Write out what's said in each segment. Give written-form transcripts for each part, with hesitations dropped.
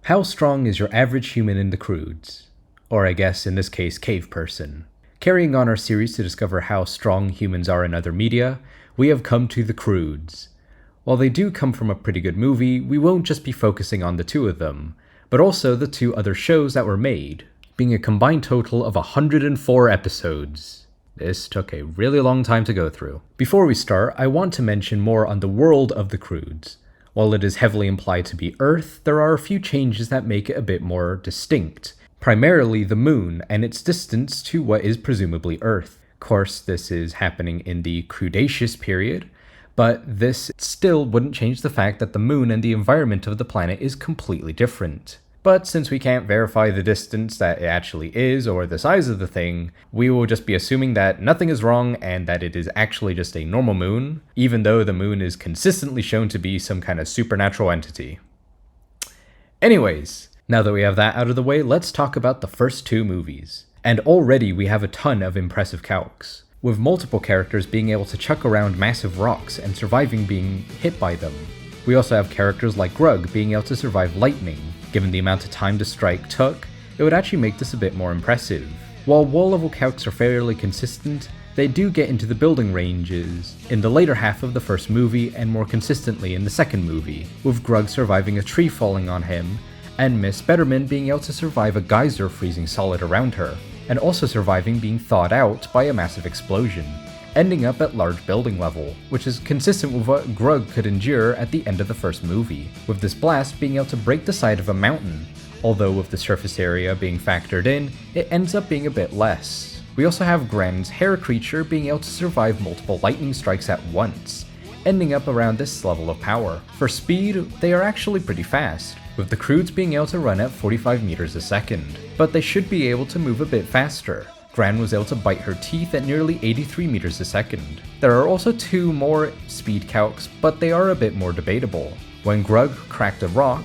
How strong is your average human in the Croods? Or I guess in this case, cave person. Carrying on our series to discover how strong humans are in other media, we have come to the Croods. While they do come from a pretty good movie, we won't just be focusing on the two of them, but also the two other shows that were made, being a combined total of 104 episodes. This took a really long time to go through. Before we start, I want to mention more on the world of the Croods. While it is heavily implied to be Earth, there are a few changes that make it a bit more distinct. Primarily the moon and its distance to what is presumably Earth. Of course, this is happening in the Cretaceous period, but this still wouldn't change the fact that the moon and the environment of the planet is completely different. But since we can't verify the distance that it actually is or the size of the thing, we will just be assuming that nothing is wrong and that it is actually just a normal moon, even though the moon is consistently shown to be some kind of supernatural entity. Anyways, now that we have that out of the way, let's talk about the first two movies. And already we have a ton of impressive calcs, with multiple characters being able to chuck around massive rocks and surviving being hit by them. We also have characters like Grug being able to survive lightning. Given the amount of time to strike took, it would actually make this a bit more impressive. While wall level calcs are fairly consistent, they do get into the building ranges in the later half of the first movie and more consistently in the second movie, with Grug surviving a tree falling on him, and Miss Betterman being able to survive a geyser freezing solid around her, and also surviving being thawed out by a massive explosion, ending up at large building level, which is consistent with what Grug could endure at the end of the first movie, with this blast being able to break the side of a mountain, although with the surface area being factored in, it ends up being a bit less. We also have Gran's hair creature being able to survive multiple lightning strikes at once, ending up around this level of power. For speed, they are actually pretty fast, with the Croods being able to run at 45 meters a second, but they should be able to move a bit faster. Gran was able to bite her teeth at nearly 83 meters a second. There are also two more speed calcs, but they are a bit more debatable. When Grug cracked a rock,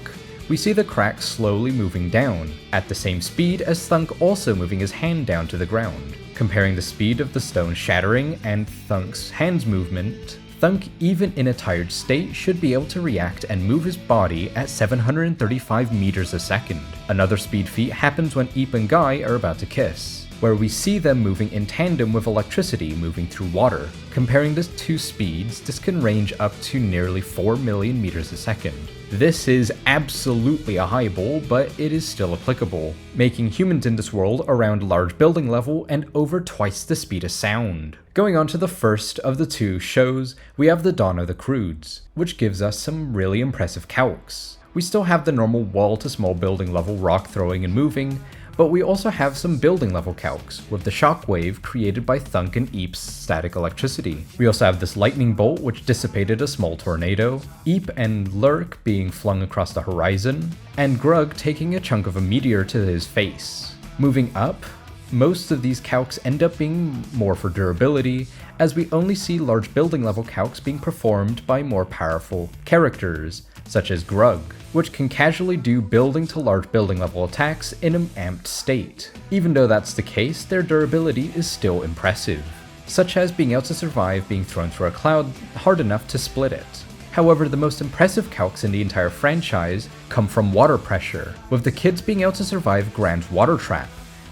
we see the crack slowly moving down, at the same speed as Thunk also moving his hand down to the ground. Comparing the speed of the stone shattering and Thunk's hand's movement, Thunk, even in a tired state, should be able to react and move his body at 735 meters a second. Another speed feat happens when Eep and Guy are about to kiss, where we see them moving in tandem with electricity moving through water. Comparing the two speeds, this can range up to nearly 4 million meters a second. This is absolutely a highball, but it is still applicable, making humans in this world around large building level and over twice the speed of sound. Going on to the first of the two shows, we have the Dawn of the Croods, which gives us some really impressive calcs. We still have the normal wall to small building level rock throwing and moving, but we also have some building level calcs, with the shockwave created by Thunk and Eep's static electricity. We also have this lightning bolt which dissipated a small tornado, Eep and Lurk being flung across the horizon, and Grug taking a chunk of a meteor to his face. Moving up, most of these calcs end up being more for durability, as we only see large building level calcs being performed by more powerful characters, such as Grug, which can casually do building to large building level attacks in an amped state. Even though that's the case, their durability is still impressive, such as being able to survive being thrown through a cloud hard enough to split it. However, the most impressive calcs in the entire franchise come from water pressure, with the kids being able to survive Gran's water trap,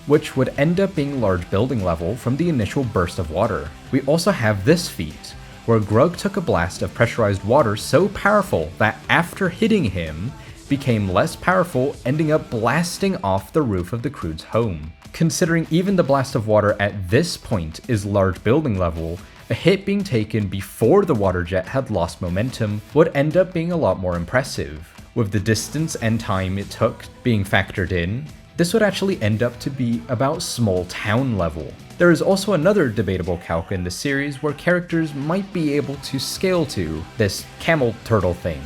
which would end up being large building level from the initial burst of water. We also have this feat, where Grug took a blast of pressurized water so powerful that after hitting him, became less powerful, ending up blasting off the roof of the Croods' home. Considering even the blast of water at this point is large building level, a hit being taken before the water jet had lost momentum would end up being a lot more impressive. With the distance and time it took being factored in, this would actually end up to be about small town level. There is also another debatable calc in the series where characters might be able to scale to this camel turtle thing,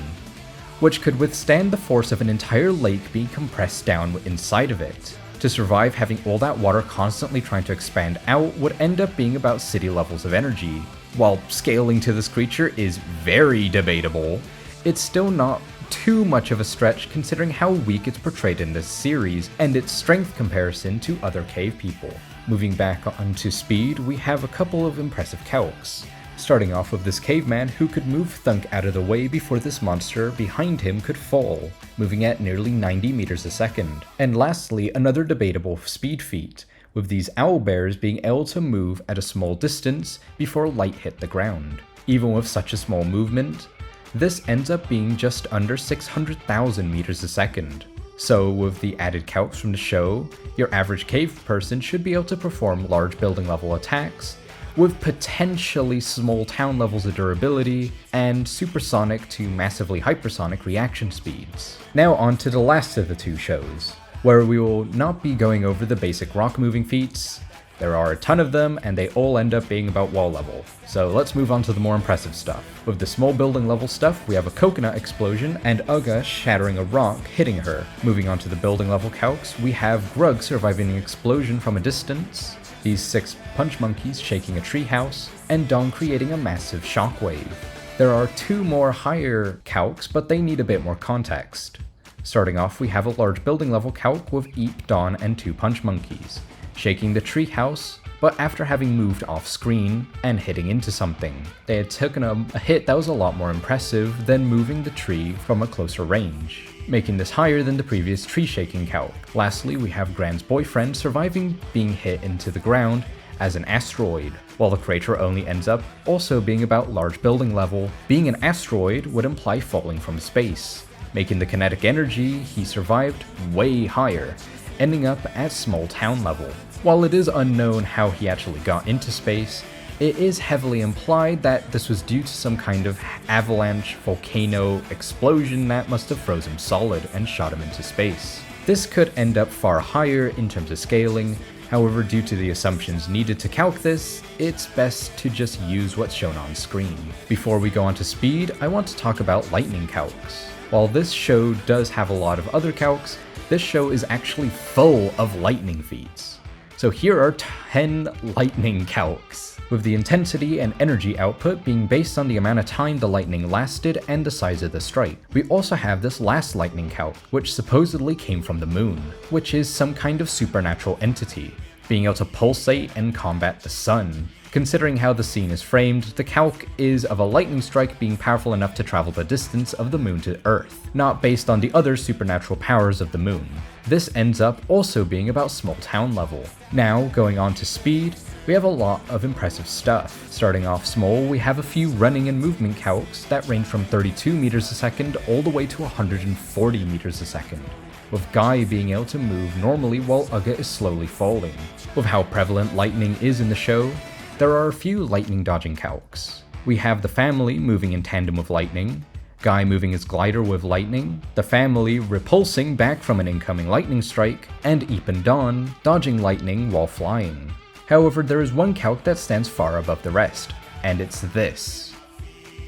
which could withstand the force of an entire lake being compressed down inside of it. To survive having all that water constantly trying to expand out would end up being about city levels of energy. While scaling to this creature is very debatable, it's still not too much of a stretch considering how weak it's portrayed in this series and its strength comparison to other cave people. Moving back onto speed, we have a couple of impressive calcs. starting off with this caveman who could move Thunk out of the way before this monster behind him could fall, moving at nearly 90 meters a second. And lastly, another debatable speed feat, with these owlbears being able to move at a small distance before light hit the ground. Even with such a small movement, this ends up being just under 600,000 meters a second. So with the added calcs from the show, your average cave person should be able to perform large building level attacks, with potentially small town levels of durability, and supersonic to massively hypersonic reaction speeds. Now on to the last of the two shows, where we will not be going over the basic rock moving feats. There are a ton of them, and they all end up being about wall level. So let's move on to the more impressive stuff. With the small building level stuff, we have a coconut explosion and Uga shattering a rock, hitting her. Moving on to the building level calcs, we have Grug surviving an explosion from a distance, these 6 punch monkeys shaking a treehouse, and Dawn creating a massive shockwave. There are 2 more higher calcs, but they need a bit more context. Starting off, we have a large building level calc with Eep, Dawn, and 2 punch monkeys shaking the treehouse, but after having moved off screen and hitting into something. They had taken a hit that was a lot more impressive than moving the tree from a closer range, making this higher than the previous tree shaking calc. Lastly, we have Gran's boyfriend surviving being hit into the ground as an asteroid, while the crater only ends up also being about large building level. Being an asteroid would imply falling from space, making the kinetic energy he survived way higher, ending up at small town level. While it is unknown how he actually got into space, it is heavily implied that this was due to some kind of avalanche volcano explosion that must have frozen him solid and shot him into space. This could end up far higher in terms of scaling, however due to the assumptions needed to calc this, it's best to just use what's shown on screen. Before we go on to speed, I want to talk about lightning calcs. While this show does have a lot of other calcs, this show is actually full of lightning feats. So here are 10 lightning calcs, with the intensity and energy output being based on the amount of time the lightning lasted and the size of the strike. We also have this last lightning calc, which supposedly came from the moon, which is some kind of supernatural entity, being able to pulsate and combat the sun. Considering how the scene is framed, the calc is of a lightning strike being powerful enough to travel the distance of the moon to Earth, not based on the other supernatural powers of the moon. This ends up also being about small town level. Now, going on to speed, we have a lot of impressive stuff. Starting off small, we have a few running and movement calcs that range from 32 meters a second all the way to 140 meters a second, with Guy being able to move normally while Uga is slowly falling. With how prevalent lightning is in the show, there are a few lightning dodging calcs. We have the family moving in tandem with lightning, Guy moving his glider with lightning, the family repulsing back from an incoming lightning strike, and Eep and Dawn dodging lightning while flying. However, there is one calc that stands far above the rest, and it's this.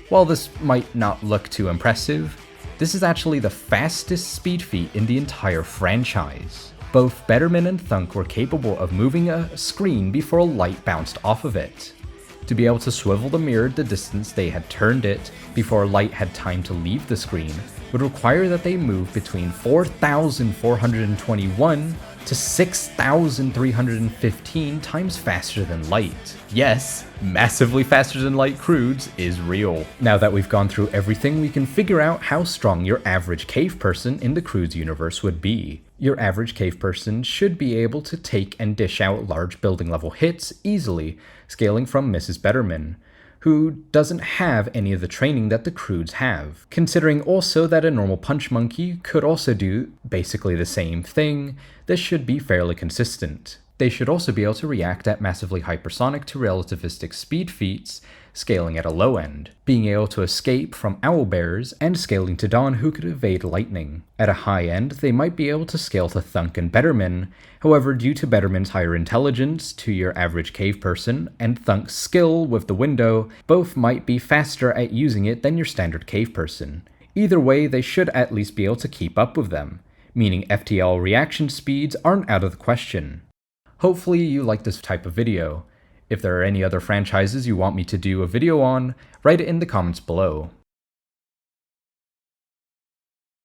While this might not look too impressive, this is actually the fastest speed feat in the entire franchise. Both Betterman and Thunk were capable of moving a screen before light bounced off of it. To be able to swivel the mirror the distance they had turned it before light had time to leave the screen would require that they move between 4,421 to 6,315 times faster than light. Yes, massively faster than light Croods is real. Now that we've gone through everything, we can figure out how strong your average cave person in the Croods universe would be. Your average cave person should be able to take and dish out large building level hits easily, scaling from Mrs. Betterman, who doesn't have any of the training that the Croods have. Considering also that a normal punch monkey could also do basically the same thing, this should be fairly consistent. They should also be able to react at massively hypersonic to relativistic speed feats, scaling at a low end, being able to escape from owlbears, and scaling to Dawn who could evade lightning. At a high end, they might be able to scale to Thunk and Betterman, however due to Betterman's higher intelligence to your average cave person, and Thunk's skill with the window, both might be faster at using it than your standard cave person. Either way, they should at least be able to keep up with them, meaning FTL reaction speeds aren't out of the question. Hopefully you like this type of video. If there are any other franchises you want me to do a video on, write it in the comments below.